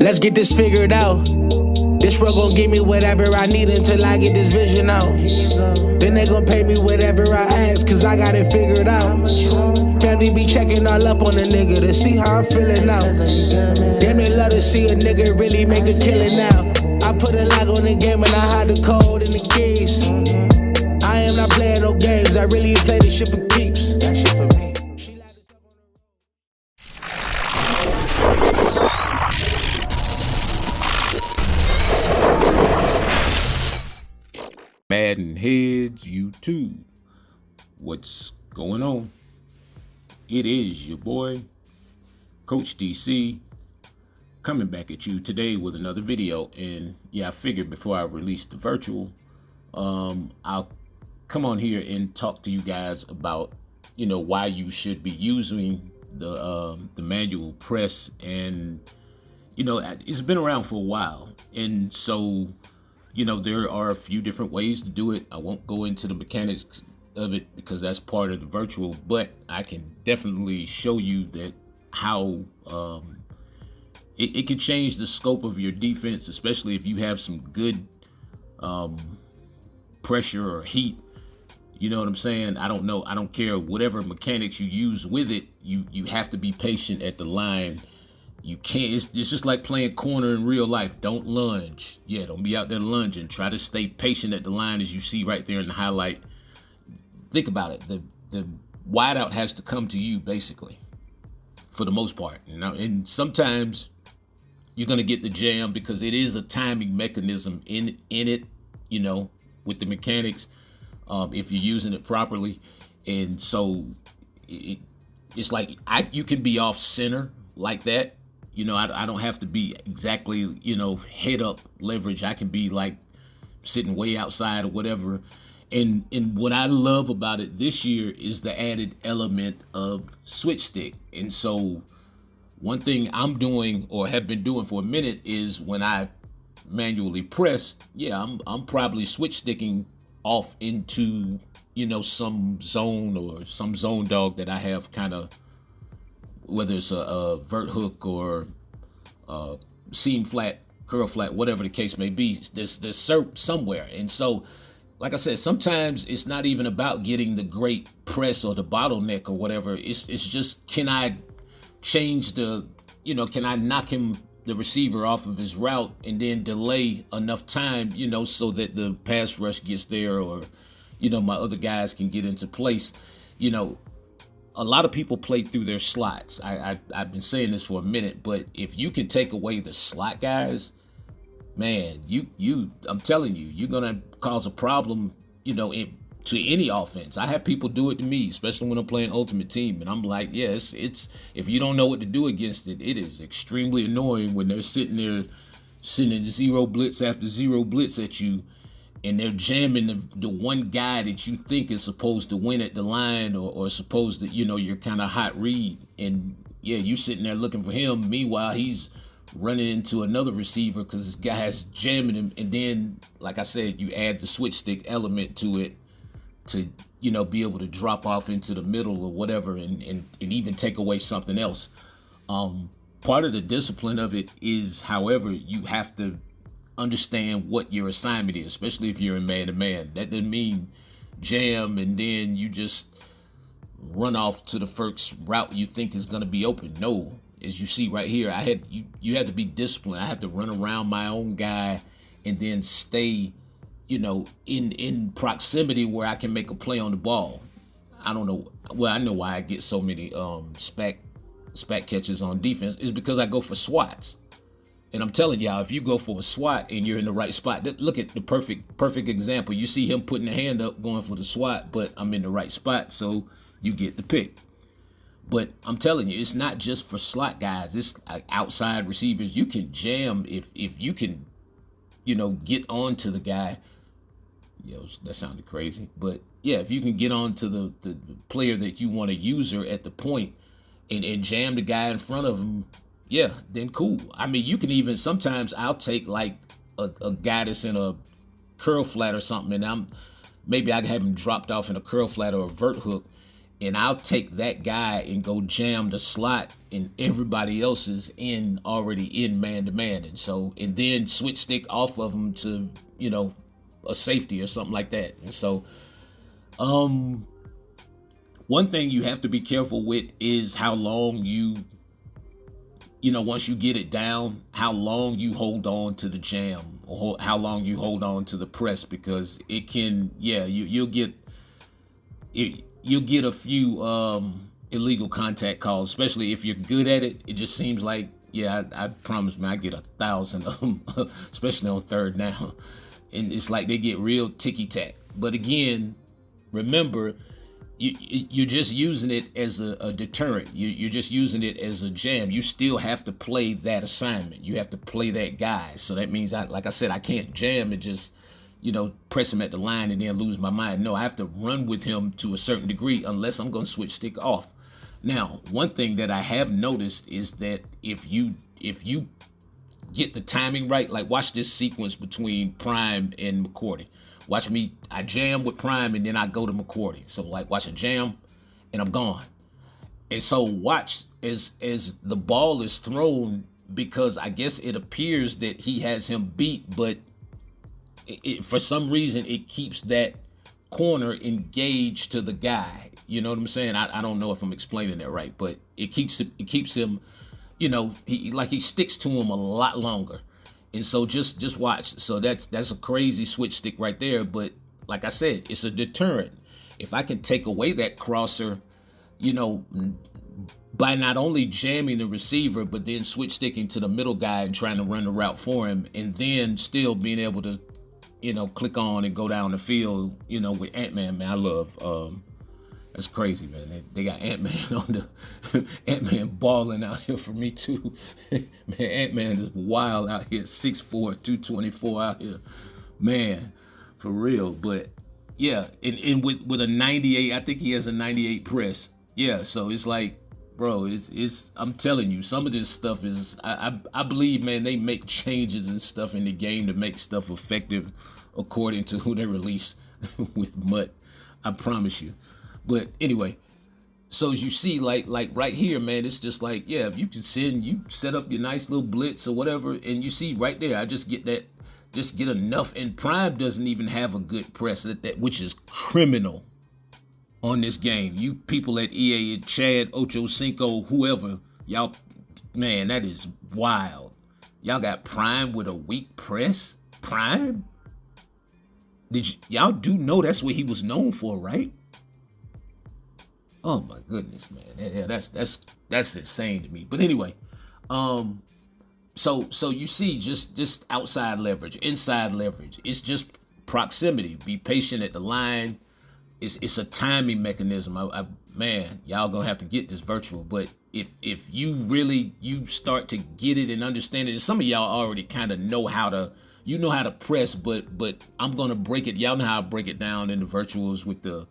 Let's get this figured out. This world gon' give me whatever I need until I get this vision out. Then they gon' pay me whatever I ask, cause I got it figured out. Family be checking all up on a nigga to see how I'm feeling now. Damn, they love to see a nigga really make a killing now. I put a lock on the game and I hide the code and the keys. I am not playing no games, I really play this shit for keeps. That shit for me. MaddenHeadz YouTube. What's going on? It is your boy, Coach DC, coming back at you today with another video. And yeah, I figured before I release the virtual, I'll come on here and talk to you guys about, why you should be using the manual press. And it's been around for a while, and so there are a few different ways to do it. I won't go into the mechanics of it because that's part of the virtual, but I can definitely show you that how it can change the scope of your defense, especially if you have some good pressure or heat. You know what I'm saying? I don't care whatever mechanics you use with it. You have to be patient at the line. You can't, it's just like playing corner in real life. Don't lunge. Yeah, don't be out there lunging. Try to stay patient at the line, as you see right there in the highlight. Think about it. The wideout has to come to you, basically, for the most part. And sometimes you're going to get the jam because it is a timing mechanism in it, with the mechanics, if you're using it properly. And so it's like you can be off center like that. I don't have to be exactly, head up leverage. I can be like sitting way outside or whatever. And what I love about it this year is the added element of switch stick. And so one thing I'm doing or have been doing for a minute is when I manually press, I'm probably switch sticking off into, some zone or some zone dog that I have kind of, whether it's a vert hook or seam flat, curl flat, whatever the case may be, there's somewhere. And so, like I said, sometimes it's not even about getting the great press or the bottleneck or whatever. It's just, can I change can I knock the receiver off of his route and then delay enough time, so that the pass rush gets there, or, my other guys can get into place. A lot of people play through their slots. I've been saying this for a minute, but if you can take away the slot guys, man, I'm telling you, you're gonna cause a problem, to any offense. I have people do it to me, especially when I'm playing Ultimate Team, and I'm like, it's if you don't know what to do against it, it is extremely annoying when they're sending zero blitz after zero blitz at you, and they're jamming the one guy that you think is supposed to win at the line, or supposed to, you're kind of hot read, and you sitting there looking for him. Meanwhile, he's running into another receiver because this guy's jamming him. And then, like I said, you add the switch stick element to it to, be able to drop off into the middle or whatever, and even take away something else. Part of the discipline of it is, however, you have to understand what your assignment is, especially if you're in man-to-man. That doesn't mean jam and then you just run off to the first route you think is going to be open. No, as you see right here, you had to be disciplined. I had to run around my own guy and then stay, in proximity where I can make a play on the ball. I don't know. Well, I know why I get so many SPAC catches on defense is because I go for swats. And I'm telling y'all, if you go for a swat and you're in the right spot, look at the perfect example. You see him putting the hand up, going for the swat, but I'm in the right spot, so you get the pick. But I'm telling you, it's not just for slot guys. It's like outside receivers. You can jam if you can, get onto the guy. That sounded crazy, but yeah, if you can get onto the player that you want to use her at the point and jam the guy in front of him, then cool. I mean, you can even, sometimes I'll take like a guy that's in a curl flat or something, and maybe I have him dropped off in a curl flat or a vert hook, and I'll take that guy and go jam the slot, and everybody else is already in man-to-man. And then switch stick off of him to, a safety or something like that. And so, one thing you have to be careful with is how long once you get it down, how long you hold on to the jam, or how long you hold on to the press, because it can, you'll get a few illegal contact calls, especially if you're good at it. It just seems like, I promise, man, I get 1,000 of them, especially on third down. And it's like they get real ticky-tack. But again, remember, you're just using it as a deterrent. You're just using it as a jam. You still have to play that assignment. You have to play that guy. So that means, like I said, I can't jam and just, press him at the line and then lose my mind. No, I have to run with him to a certain degree, unless I'm going to switch stick off. Now, one thing that I have noticed is that if you get the timing right, like watch this sequence between Prime and McCourty. Watch me, I jam with Prime and then I go to McCourty. So like watch a jam and I'm gone. And so watch as the ball is thrown, because I guess it appears that he has him beat, but for some reason it keeps that corner engaged to the guy. You know what I'm saying? I don't know if I'm explaining that right, but it keeps him, he sticks to him a lot longer. And so just watch. So that's a crazy switch stick right there. But like I said, it's a deterrent. If I can take away that crosser, by not only jamming the receiver, but then switch sticking to the middle guy and trying to run the route for him, and then still being able to, click on and go down the field, with Ant-Man, man, I love, that's crazy, man. They got Ant-Man on the Ant-Man balling out here for me too. Man, Ant-Man is wild out here, 6'4", 224 out here, man, for real. But yeah, and with a 98, I think he has a 98 press. Yeah, so it's like, bro, it's I'm telling you, some of this stuff is, I believe, man, they make changes and stuff in the game to make stuff effective according to who they release with Mutt. I promise you. But anyway, so as you see, like right here, man, it's just like, if you can you set up your nice little blitz or whatever, and you see right there, I just get enough. And Prime doesn't even have a good press, which is criminal on this game. You people at EA, Chad, Ocho Cinco, whoever, y'all, man, that is wild. Y'all got Prime with a weak press? Prime? Y'all do know that's what he was known for, right? Oh my goodness, man. Yeah, that's insane to me. But anyway, so you see just outside leverage, inside leverage. It's just proximity. Be patient at the line. It's a timing mechanism. Man, y'all gonna have to get this virtual. But if you start to get it and understand it, and some of y'all already kind of know how to press, but I'm gonna break it. Y'all know how I break it down in the virtuals with the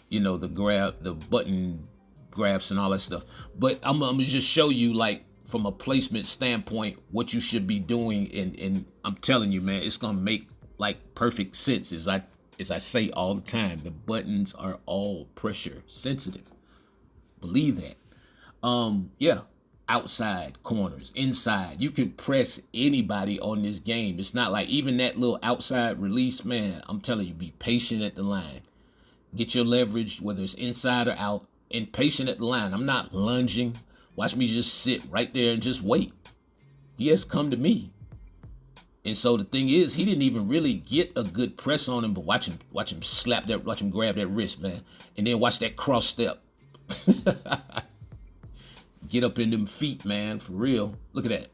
the button graphs and all that stuff. But I'm gonna just show you, like, from a placement standpoint, what you should be doing. And I'm telling you, man, it's gonna make like perfect sense. As I say all the time, the buttons are all pressure sensitive. Believe that. Outside corners, inside. You can press anybody on this game. It's not like even that little outside release, man. I'm telling you, be patient at the line. Get your leverage, whether it's inside or out, and patient at the line. I'm not lunging. Watch me just sit right there and just wait. He has come to me. And so the thing is, he didn't even really get a good press on him, but watch him grab that wrist, man. And then watch that cross step. Get up in them feet, man, for real. Look at that.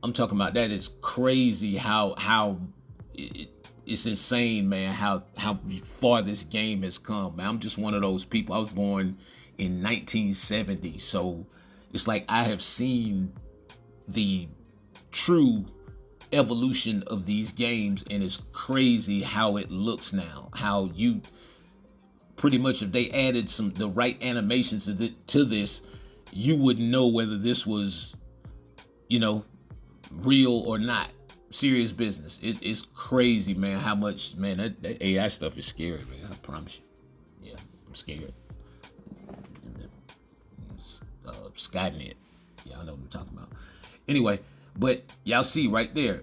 I'm talking about, that is crazy how it's insane, man, how far this game has come, man. I'm just one of those people. I was born in 1970, so it's like I have seen the true evolution of these games, and it's crazy how it looks now. How you pretty much, if they added the right animations to this, you would know whether this was, real or not. Serious business. It's crazy, man, how much, man, that AI stuff is scary, man. I promise you. Yeah, I'm scared. Skynet. Y'all know what I'm talking about. Anyway, but y'all see right there,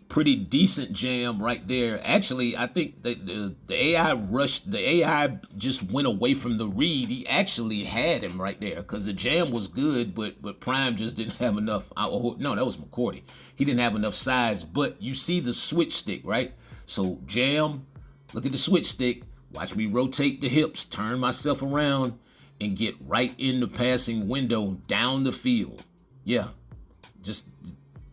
pretty decent jam right there. Actually, I think the AI rushed. The AI just went away from the read. He actually had him right there because the jam was good, but Prime just didn't have enough. No, that was McCourty. He didn't have enough size. But you see the switch stick, right? So jam, look at the switch stick. Watch me rotate the hips, turn myself around, and get right in the passing window down the field. Yeah,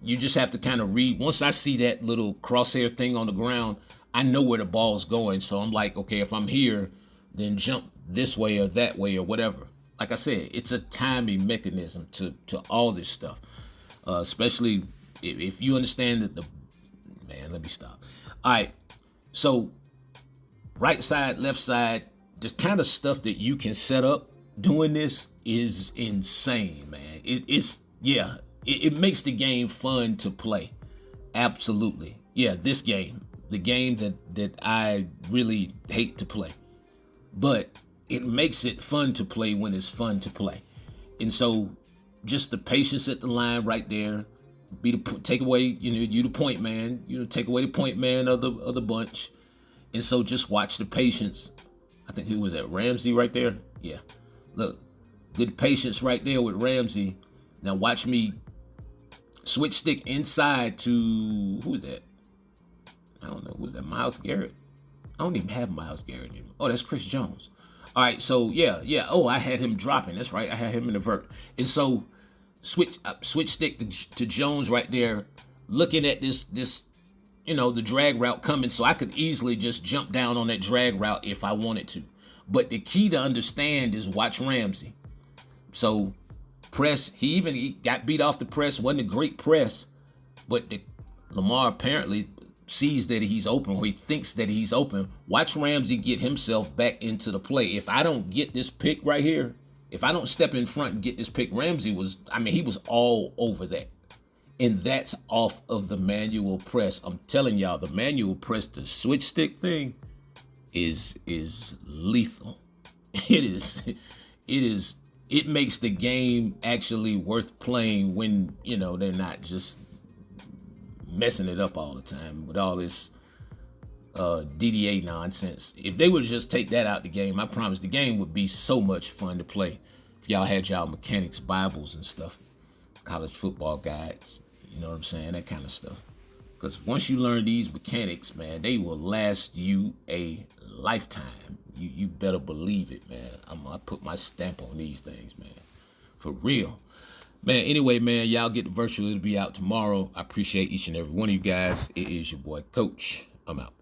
you just have to kind of read. Once I see that little crosshair thing on the ground, I know where the ball's going. So I'm like, okay, if I'm here, then jump this way or that way or whatever. Like I said, it's a timing mechanism to all this stuff, especially if you understand that let me stop. All right, so right side, left side, just kind of stuff that you can set up doing this is insane, man. It makes the game fun to play. Absolutely. Yeah, this game, the game that I really hate to play. But it makes it fun to play when it's fun to play. And so just the patience at the line right there, take away, you the point man, take away the point man of the bunch. And so just watch the patience. I think who was that? Ramsey right there? Yeah. Look, good patience right there with Ramsey. Now watch me switch stick inside to, who is that? I don't know. Who's that? Myles Garrett? I don't even have Myles Garrett anymore. Oh, that's Chris Jones. All right, so yeah. Oh, I had him dropping. That's right. I had him in the vert. And so switch stick to Jones right there, looking at this the drag route coming, so I could easily just jump down on that drag route if I wanted to. But the key to understand is watch Ramsey. So press, he got beat off the press, wasn't a great press, but Lamar apparently sees that he's open, or he thinks that he's open. Watch Ramsey get himself back into the play. If I don't get this pick right here, if I don't step in front and get this pick, Ramsey he was all over that. And that's off of the manual press. I'm telling y'all, the manual press, the switch stick thing is lethal. It makes the game actually worth playing when, they're not just messing it up all the time with all this DDA nonsense. If they would just take that out the game, I promise the game would be so much fun to play. If y'all had y'all mechanics Bibles and stuff, college football guides, you know what I'm saying, that kind of stuff. Because once you learn these mechanics, man, they will last you a lifetime. You better believe it, man. I put my stamp on these things, man. For real. Man, anyway, man, y'all get the virtual. It'll be out tomorrow. I appreciate each and every one of you guys. It is your boy, Coach. I'm out.